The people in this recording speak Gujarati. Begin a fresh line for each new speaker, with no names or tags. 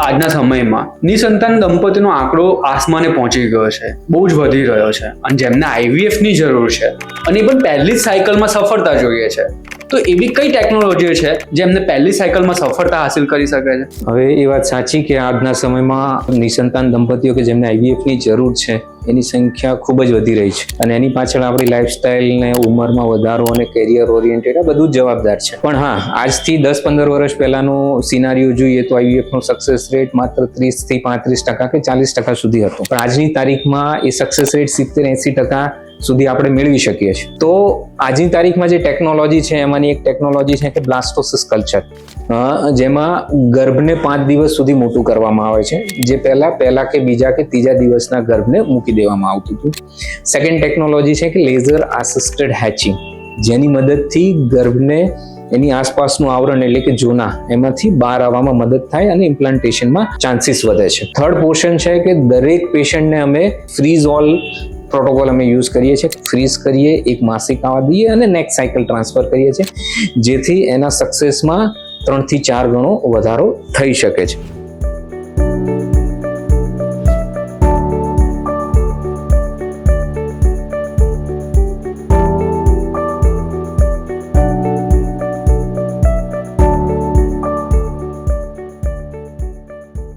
આજના સમયમાં નિસંતાન દંપતીનો આંકડો આસમાને પહોંચી ગયો છે, બહુ જ વધી રહ્યો છે, અને જેમને IVF ની જરૂર છે અને એ પણ પહેલી જ સાયકલમાં સફળતા જોઈએ છે, તો એવી કઈ ટેકનોલોજી છે જેમને પહેલી સાયકલમાં સફળતા હાસિલ કરી શકે છે?
હવે એ વાત સાચી કે આજના સમયમાં નિસંતાન દંપતીઓ કે જેમને IVF ની જરૂર છે એની સંખ્યા ખૂબ જ વધી રહી છે, અને એની પાછળ આપણી લાઈફસ્ટાઈલ ને ઉંમરમાં વધારો અને કેરિયર ઓરિએન્ટેડ આ બધું જ જવાબદાર છે. પણ હા, આજથી 10-15 વર્ષ પહેલાનું સિનારીઓ જોઈએ તો IVF નો સક્સેસ રેટ માત્ર 30 થી 35% કે 40% સુધી હતો, પણ આજની તારીખમાં એ સક્સેસ રેટ 70-80% સુધી આપણે મેળવી શકીએ છીએ. તો આજની તારીખમાં જે ટેકનોલોજી છે એમાંની એક ટેકનોલોજી છે કે બ્લાસ્ટોસિસ કલ્ચર, જેમાં ગર્ભને 5 દિવસ સુધી મોટું કરવામાં આવે છે, જે પહેલા કે બીજા કે ત્રીજા દિવસના ગર્ભને મૂકી દેવામાં આવતું હતું. સેકન્ડ ટેકનોલોજી છે કે લેઝર આસિસ્ટેડ હેચિંગ, જેની મદદથી ગર્ભને એની આસપાસનું આવરણ એટલે કે જોના એમાંથી બહાર આવવામાં મદદ થાય અને ઇમ્પ્લાન્ટેશનમાં ચાન્સીસ વધે છે. થર્ડ પોર્શન છે કે દરેક પેશન્ટને અમે ફ્રીઝ ઓલ પ્રોટોકોલ અમે યુઝ કરીએ છીએ. ફ્રીઝ કરીએ, એક માસિક આવવા દઈએ અને નેક્સ્ટ સાયકલ ટ્રાન્સફર કરીએ છીએ, જેથી એના સક્સેસમાં 3 થી 4 ગણો વધારો થઈ શકે છે.